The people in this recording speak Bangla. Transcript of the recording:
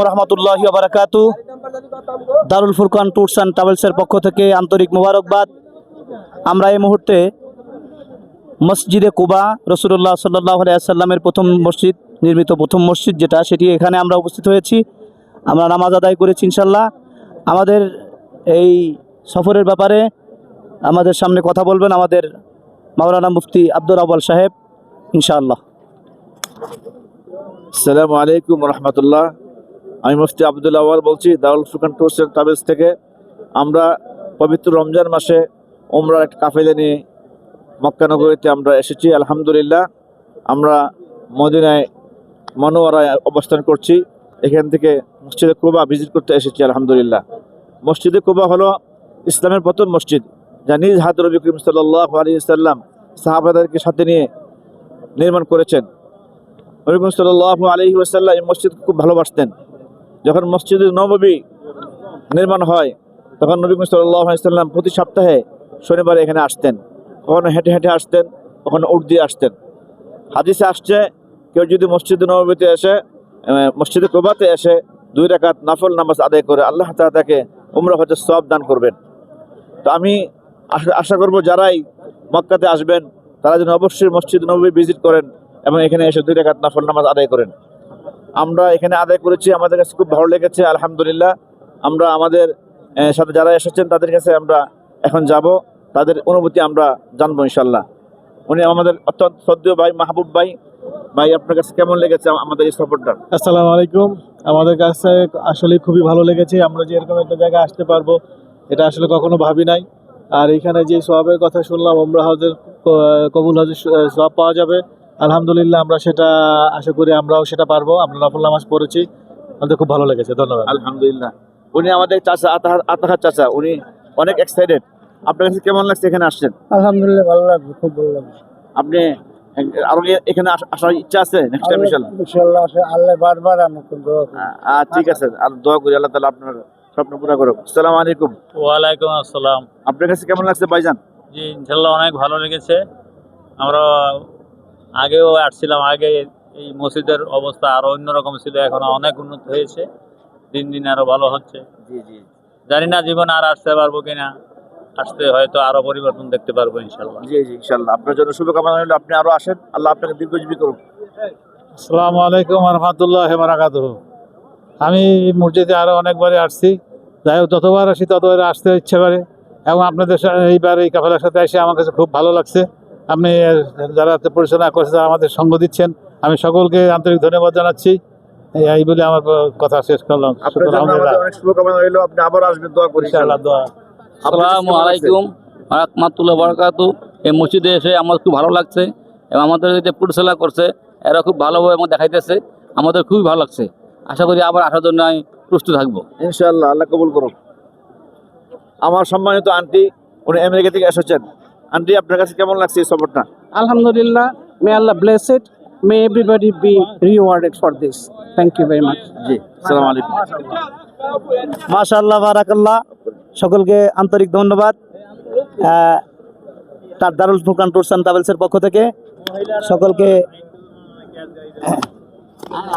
রহমতুল্লাহি ওয়া বারাকাতু। দারুল ফুরকান ট্যুরস অ্যান্ড ট্রাভেলসের পক্ষ থেকে আন্তরিক মোবারকবাদ। আমরা এই মুহূর্তে মসজিদে কুবা, রাসূলুল্লাহ সাল্লাল্লাহু আলাইহি ওয়াসাল্লামের প্রথম মসজিদ, নির্মিত প্রথম মসজিদ যেটা, সেটি এখানে আমরা উপস্থিত হয়েছি। আমরা নামাজ আদায় করেছি ইনশাল্লাহ। আমাদের এই সফরের ব্যাপারে আমাদের সামনে কথা বলবেন আমাদের মাওলানা মুফতি আব্দুল আউয়াল সাহেব ইনশাআল্লাহ। আসসালামু আলাইকুম রহমতুল্লাহ। আমি মুফতি আব্দুল আউয়াল বলছি দারুল ফুরকান ট্যুরস অ্যান্ড ট্রাভেলস থেকে। আমরা পবিত্র রমজান মাসে উমরার একটা কাফেলা নিয়ে মক্কা নগরীতে আমরা এসেছি। আলহামদুলিল্লাহ, আমরা মদিনায় মনোয়ারায় অবস্থান করছি। এখান থেকে মসজিদে কুবা ভিজিট করতে এসেছি। আলহামদুলিল্লাহ, মসজিদে কুবা হলো ইসলামের প্রথম মসজিদ, যা নিজ হাত নবী করিম সাল্লাল্লাহু আলাইহি ওয়াসাল্লাম সাহাবাদেরকে সাথে নিয়ে নির্মাণ করেছেন। নবী করিম সাল্লাল্লাহু আলাইহি ওয়াসাল্লাম এই মসজিদ খুব ভালোবাসতেন। যখন মসজিদে নববী নির্মাণ হয় তখন নবী করিম সাল্লাল্লাহু আলাইহি ওয়াসাল্লাম প্রতি সপ্তাহে শনিবার এখানে আসতেন। কখনো হেঁটে হেঁটে আসতেন, কখনো উট দিয়ে আসতেন। হাদিসে আসছে, কেউ যদি মসজিদে নববীতে এসে মসজিদে কুবাতে এসে 2 রাকাত নফল নামাজ আদায় করে আল্লাহ তাআলা তাকে উমরা হজের সওয়াব দান করবেন। তো আমি আশা করব যারাই মক্কাতে আসবেন তারা যেন অবশ্যই মসজিদ নববী ভিজিট করেন এবং এখানে এসে 2 রাকাত নফল নামাজ আদায় করেন। আমরা এখানে আদায় করেছি, আমাদের কাছে খুব ভালো লেগেছে। আলহামদুলিল্লাহ, আমরা আমাদের সাথে যারা এসেছেন তাদের কাছে আমরা এখন যাব, তাদের অনুভূতি আমরা জানবো ইনশাল্লাহ। উনি আমাদের অত্যন্ত শ্রদ্ধেয় ভাই, মাহবুব ভাই। ভাই, আপনার কাছে কেমন লেগেছে আমাদের এই সফরটা? আসসালামু আলাইকুম। আমাদের কাছে আসলে খুবই ভালো লেগেছে। আমরা যে এরকম একটা জায়গায় আসতে পারবো এটা আসলে কখনো ভাবি নাই। আর এখানে যে সওয়াবের কথা শুনলাম, উমরা হজের কবুল হজের সওয়াব পাওয়া যাবে, আলহামদুলিল্লাহ আমরা সেটা আশা করি আমরাও সেটা পারবো। আমরা নফল নামাজ পড়েছি, আমাদের খুব ভালো লেগেছে। ধন্যবাদ। আলহামদুলিল্লাহ। উনি আমাদের চাচা, আতাহার চাচা, উনি অনেক এক্সাইটেড। আপনার কাছে কেমন লাগছে এখানে আসছেন? আলহামদুলিল্লাহ ভালো লাগবে, খুব ভালো লাগবে। আপনি আরো এখানে আসার ইচ্ছা আছে নেক্সট টাইম ইনশাআল্লাহ আল্লাহ বারবার আমাকে দোয়া করুন। ঠিক আছে, আর দোয়া করি আল্লাহ তাআলা আপনার স্বপ্ন পুরো করুক। আসসালামু আলাইকুম। ওয়ালাইকুম আসসালাম। আপনার কাছে কেমন লাগছে ভাইজান? জি, ইনশাল্লাহ অনেক ভালো লেগেছে। আমরা আগেও আসছিলাম, আগে এই মসজিদের অবস্থা আরো অন্যরকম ছিল, এখন অনেক উন্নত হয়েছে, দিন দিন আরো ভালো হচ্ছে। জি জি, জানি না জীবনে আর আসতে পারবো কিনা, আসতে হয়তো আরো পরিবর্তন দেখতে পারবো ইনশাল্লাহ। জি জি, ইনশাআল্লাহ। আপনার জন্য শুভকামনা রইল, আপনি আরো আসেন, আল্লাহ আপনাকে দীর্ঘজীবী করুক। আসসালামু আলাইকুম রহমতুল্লাহি ওয়া বারাকাতুহু। আমি মসজিদে আরো অনেকবারই আসছি, যাই হোক যতবার আসি ততবার আসতে ইচ্ছে করে, এবং আপনাদের এইবার এই কাফেলার সাথে এসে আমার কাছে খুব ভালো লাগছে। আপনি যারা পরিচালনা করছেন, যারা আমাদের সঙ্গ দিচ্ছেন, আমি সকলকে আন্তরিক ধন্যবাদ জানাচ্ছি। এই বলে আমার কথা শেষ করলাম। আপনার জন্য আমাদের অনেক শুভকামনা রইল, আপনি আবার আসবেন, দোয়া করি ইনশাআল্লাহ। দোয়া। আসসালামু আলাইকুম ওয়া রাহমাতুল্লাহি ওয়া বারাকাতুহু। এই মসজিদে এসে আমার খুব ভালো লাগছে, এবং আমাদের যে পরিচালনা করছে এরা খুব ভালোভাবে আমাদের দেখাইতেছে, আমাদের খুবই ভালো লাগছে। আশা করি আবার আসার জন্য আমি প্রস্তুত থাকবো ইনশাআল্লাহ, আল্লাহ কবুল করুক। আমার সম্মানিত আন্টি, উনি আমেরিকা থেকে এসেছেন। আন্টি, আপনার কাছে কেমন লাগছে এই সফরটা? Alhamdulillah, may Allah bless it. May everybody be rewarded for this. Thank you very much. জি, আসসালামু আলাইকুম। মাশাআল্লাহ, বারাকাল্লাহ। সকলকে আন্তরিক ধন্যবাদ তার দারুল ফুরকান ট্যুরস অ্যান্ড ট্রাভেলসের পক্ষ থেকে সকলকে।